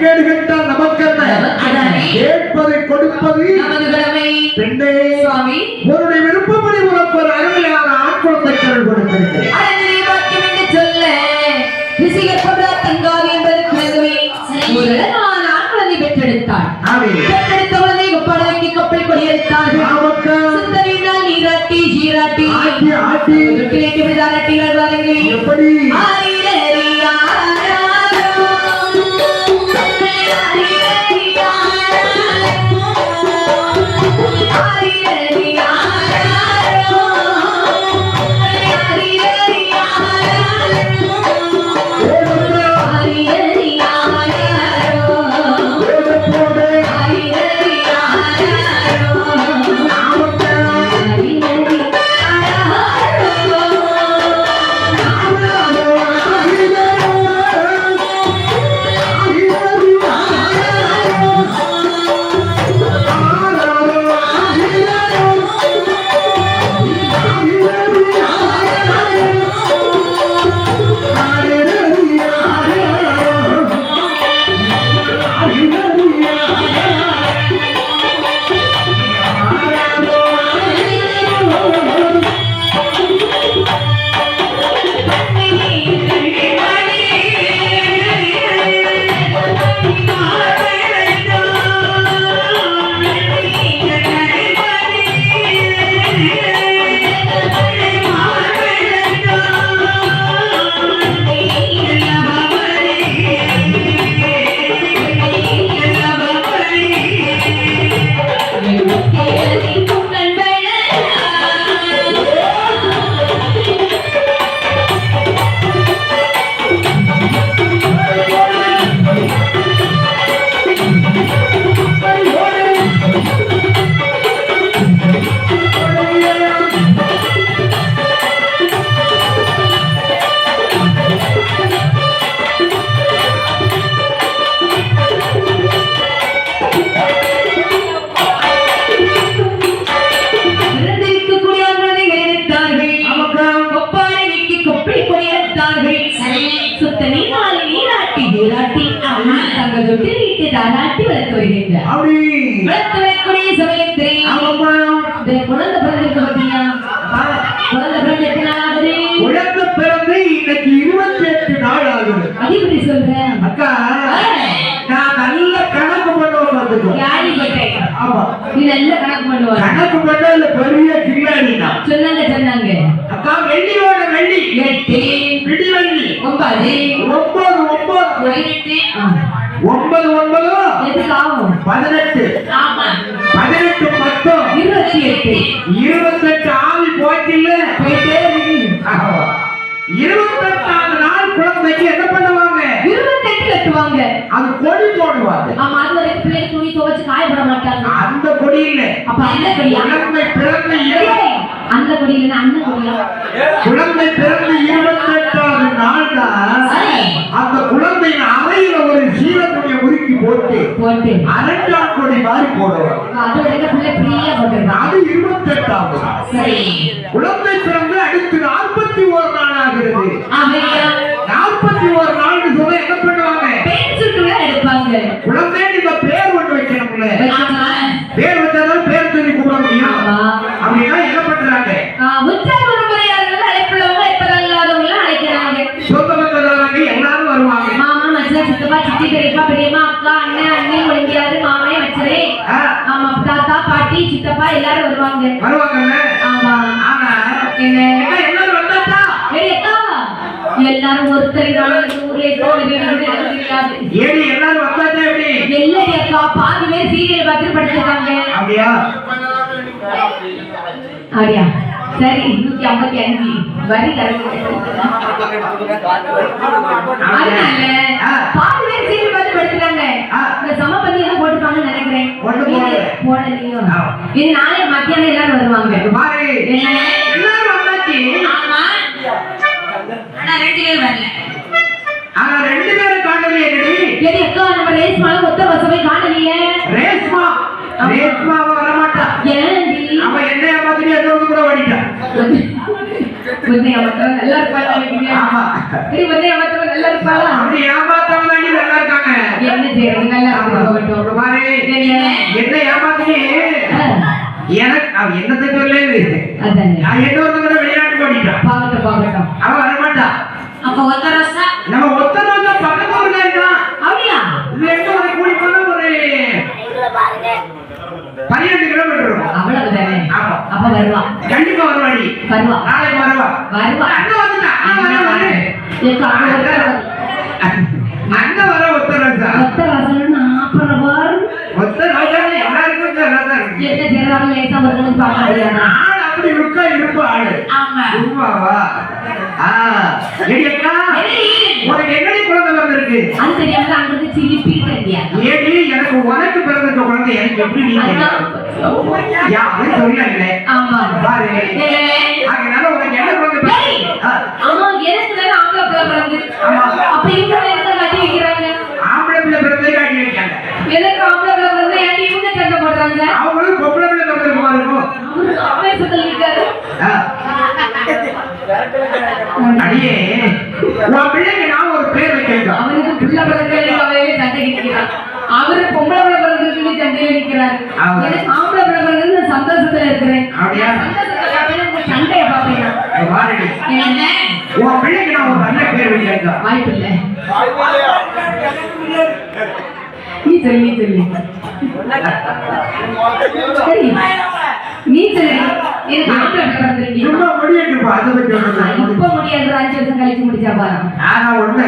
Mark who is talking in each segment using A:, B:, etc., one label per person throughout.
A: கேடுகின்றால் நமக்கென்ன? கேட்பதை கொடுப்பது
B: நமது கடமை.
A: பெண்ணே
B: சுவாமி,
A: உன்னுடைய விருப்பப்படி உனக்கு ஒரு அருமையான ஆண் குழந்தை கடவுள் கொடுத்திருக்கிறேன்.
B: அழகிலே வாக்கியம் என்று சொல்ல ரிஷிகர் கொன்ற தங்காவி என்பது குழந்தை ஒரு நான் ஆண் குழந்தை பெற்றெடுத்தாள். பெற்றெடுத்த குழந்தை கொப்பாடலைக்கு கப்பல் கொடியெடுத்தார்கள். சுந்தரினால் நீராட்டி ஜீராட்டி
A: ஆட்டி
B: கிழக்கு விதாரட்டிகள் வாருங்கள்.
A: எப்படி கணக்கு பண்ணல பெரிய கில்லாடி
B: சொன்னாங்க சொன்னாங்க.
A: அக்கா வெள்ளியோட வெள்ளி
B: 8
A: பிடி வெள்ளி
B: 9 எதுக்கு ஆகும்
A: 18
B: ஆமா
A: 18 10 28 ஆவி போச்சில்ல
B: போயிட்டே இருக்கு.
A: 28 நாள் குழந்தைக்கு என்ன பண்ணுவாங்க?
B: 28 கட்டுவாங்க.
A: அது கொடி போடுவாங்க.
B: ஆமா, அது வரைக்கும் பிள்ளை துணி துவைச்சு காய போட மாட்டாங்க.
A: அந்த கொடி இல்ல.
B: அப்ப அந்த கொடியா?
A: குழந்தை பிறந்த
B: அந்த கொடி இல்ல, அந்த கொடியா?
A: குழந்தை பிறந்த 28வது நாள் தான் அந்த குழந்தையின் அறையில ஒரு சீல துணியை உருக்கி போட்டு அரண்டாம் கொடி மாதிரி போடுவாங்க.
B: அது வரைக்கும் பிள்ளை ஃப்ரீயா போட்டுருக்காங்க.
A: அது 28வது.
B: சரி,
A: குழந்தை பிறந்து அடுத்து 41 நாள் ஆகிறது. 41 நாள் சொல்ல என்ன பண்ணுவாங்க?
B: பேர் சுற்றுலா எடுப்பாங்க.
A: குழந்தை இந்த பேர் ஒன்று வைக்கணும்ல. பேர் வச்சாதான் பேர் சொல்லி கூப்பிட முடியும். அப்படின்னா என்ன பண்றாங்க?
B: உற்சாக முறையாளர்கள் அழைப்புள்ளவங்க இப்பதான் இல்லாதவங்க அழைக்கிறாங்க.
A: சொந்த பந்தவங்க எல்லாரும் வருவாங்க.
B: மாமா மச்சான் சித்தப்பா சித்தி பெரியப்பா பெரியம்மா அக்கா அண்ணன் அண்ணி முடிஞ்சாரு மாமே மச்சரே ஆமா தாத்தா பாட்டி சித்தப்பா எல்லாரும் வருவாங்க. ஆமா.
A: ஆனா
B: என்ன
A: எல்லாரும் வந்தாட்டா
B: எல்லாரும் ஒருத்தர் ஊர்ல
A: ஏடி எல்லாரும் வந்தாட்டா எப்படி
B: எல்லாரும் அக்கா பாதி பேர் சீரியல் பார்த்து படுத்துருக்காங்க.
A: அப்படியா?
B: அப்படியா? சரி, 155 வரி கரெக்ட். பாதி பேர் சீரியல் பார்த்து படுத்துறாங்க. இந்த சமபந்தி எல்லாம் போட்டுப்பாங்கன்னு நினைக்கிறேன். போடலையோ? இது நாளை மத்தியானம் எல்லாரும் வருவாங்க.
A: எல்லாரும் வந்தாச்சு.
B: ஆமா, ஆனா 2 பேர் வரல.
A: ஆனா 2 பேரும் காணலையே.
B: எடி அக்கா, நம்ம ரேஸ்மால ஒத்த வசமே காணலையே.
A: ரேஸ்மா வரமாட்டா.
B: ஏன்டி?
A: அவ என்ன மாதிரி ஏதோ கூட ஓடிட்டா.
B: உன்னை அவத்தவங்க நல்லா இருப்பாங்க.
A: ஆமா,
B: சரி, உன்னை அவத்தவங்க நல்லா இருப்பாங்க.
A: அப்படி ஏமாத்தவங்க நல்லா இருக்காங்க.
B: என்ன செய்யறது?
A: என்ன ஏமாத்தினே எனக்கு அவன் என்னத்தை சொல்லுது
B: அதானே
A: நான் இன்னொருத்தவங்க விளையாட்டு போயிட்டான்
B: பாக்கட்டும்
A: அவன் வரமாட்டா
C: அப்ப ஒத்த ரோசா
A: நம்ம ஒத்த ரோசா பக்கத்து ஊர்ல இருக்கான்
B: அப்படியா
A: இது எங்க ஒரு கூடி போனா ஒரு 12 கிலோமீட்டர் இருக்கும்
B: அவ்வளவுதானே
A: ஆமா
B: அப்ப வருவா
A: கண்டிப்பா வருவாடி
B: வருவா
A: நாளைக்கு வருவா அண்ணன் வந்துட்டா அண்ணன் வர ஒத்த ரோசா
B: ஒத்த ரசம்னு அப்புறம்
A: ஒத்த ரோசா எல்லாருக்கும் ரோசா இருக்கு
B: என்ன ஜெனரல் லேசா வருதுன்னு பார்க்க முடியாதா
A: ஆள் அப்படி லுக்கா இருப்பா ஆளு
C: ஆமா
A: உமாவா ஏடிக்கா உனக்கு என்னடி குழந்தை வந்திருக்கு
B: அது தெரியாம அங்கிருந்து சிரிப்பி தெரியா
A: ஏடி எனக்கு உனக்கு பிறந்த குழந்தை எனக்கு எப்படி நீ யா அப்படி சொல்லல
B: ஆமா
A: பாரு அதனால உனக்கு என்ன குழந்தை
B: ஆமா எனக்கு தான ஆம்பளை பிள்ளை பிறந்து
A: ஆமா
B: அப்ப இவங்க என்ன கட்டி வைக்கிறாங்க
A: ஆம்பளை பிள்ளை பிறந்தே காட்டி வைக்காங்க
B: எனக்கு ஆம்பளை பிள்ளை பிறந்து ஏன் இவங்க சண்டை போடுறாங்க
A: அவங்களுக்கு பொம்பளை பிள்ளை பிறந்திருக்கு பாருங்க
B: அவரு ஆவேசத்துல இருக்காரு
A: அடியே உன் பிள்ளைக்கு நான் ஒரு பேர் வைக்கிறேன்
B: அவனுக்கு பிள்ளை பிறந்தே அவையே சண்டை நிற்கிறார் அவரு பொம்பளை பிள்ளை பிறந்ததுக்கு சண்டையில நிற்கிறார் எனக்கு ஆம்பளை பிள்ளை பிறந்தது சந்தோஷத்துல இருக்கிறேன்
A: அப்படியா
B: சண்டையை பாப்பீங்க
C: என்ன
A: உன் பிள்ளைக்கு நான் ஒரு நல்ல பேர் வைக்கிறேன்
B: வாய்ப்பு இல்லை நீ சொல்லி சரி நீ சொல்லி எனக்கு ஆம்பளை பிள்ளை பிறந்திருக்கீங்க
A: சும்மா முடியட்டுப்பா அதை பற்றி
B: இப்ப முடியாது 5 வருஷம் கழிச்சு முடிச்சா பாரு
A: ஆனா ஒண்ணு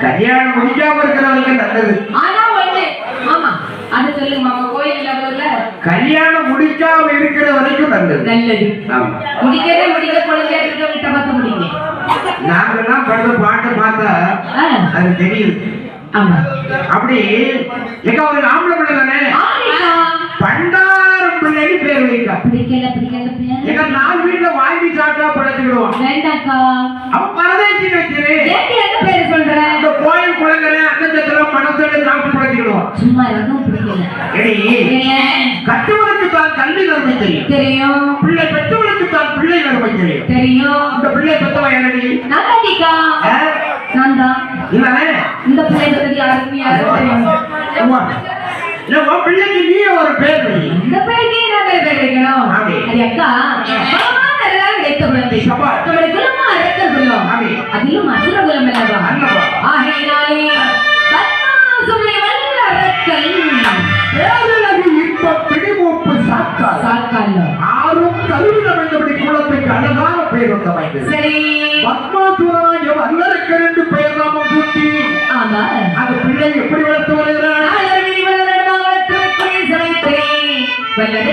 A: கல்யாணம் முடிக்காம இருக்கிறவங்க நல்லது
B: ஆனா ஒண்ணு ஆமா அது சொல்லுங்க மாமா கோயில்ல போல
A: கல்யாணம் முடிக்காம இருக்கிற வரைக்கும் நல்லது
B: நல்லது
A: ஆமா
B: முடிக்கவே முடியல குழந்தையா இருக்க விட்ட பார்த்து முடிங்க
A: நாங்கெல்லாம் படுத்த பாட்டு பார்த்தா அது தெரியுது
B: ஆமா
A: அப்படி எங்க ஒரு ஆம்பளை பிள்ளை தானே
B: ஆமாக்கா
A: பண்டாரம் பிள்ளைக்கு பேர் வைக்க
B: பிடிக்கல பேர்
A: எங்க நாலு வீட்டுல வாங்கி சாப்பிட்டா படைச்சுக்கிடுவோம்
B: வேண்டாக்கா
A: அவன் பரதேசி வச்சிரு
B: ஏன் என்ன பேர் சொல்ற
A: இந்த கோயில் குளங்கரை அன்னச்சத்திரம் மனசோட சாப்பிட்டு படைச்சுக்கிடுவோம்
B: சும்மா எனக்கும் பிடிக்கல
A: கட்டுவனுக்கு தான் கல்வி நன்மை தெரியும்
B: தெரியும்
A: பிள்ளை பெற்றவனுக்கு தான் பிள்ளை நன்மை தெரியும்
B: தெரியும்
A: இந்த பிள்ளை பெற்றவன் என்னடி
B: நல்லாடிக்கா நான் தான்
A: இல்லனே
B: இந்த பிள்ளை பத்தி யாரும் தெரியும்
A: உன் பிள்ளைக்கு நீ ஒரு பேர் வை
B: இந்த பிள்ளைக்கு நான் பேர் வைக்கணும்
A: ஆமே.
B: அது அக்கா நல்லா கிடைத்த குழந்தை
A: சபா.
B: நம்முடைய குலமா அரக்க குலம்
A: ஆமே.
B: அதிலும் அசுர குலம் அல்லவா
A: அல்லவா.
B: ஆகையினாலே பத்மாசுரை வல்ல அரக்கன்
A: பேரழகு இன்ப பிடிமூப்பு சாத்தால்
B: சாக்கால
A: ஆறும் கல்வி அமைந்தபடி குலத்துக்கு அழகான பேர் வந்தமைந்தது
B: சரி
A: பத்மாசுரனாகிய வல்லரக்கர் என்று பெயர் நாமம் சூட்டி
B: ஆமா
A: அந்த பிள்ளை எப்படி வளர்த்து வருகிறார்
B: நாளை வளரமாக வளர்த்து சமைத்தே வல்லது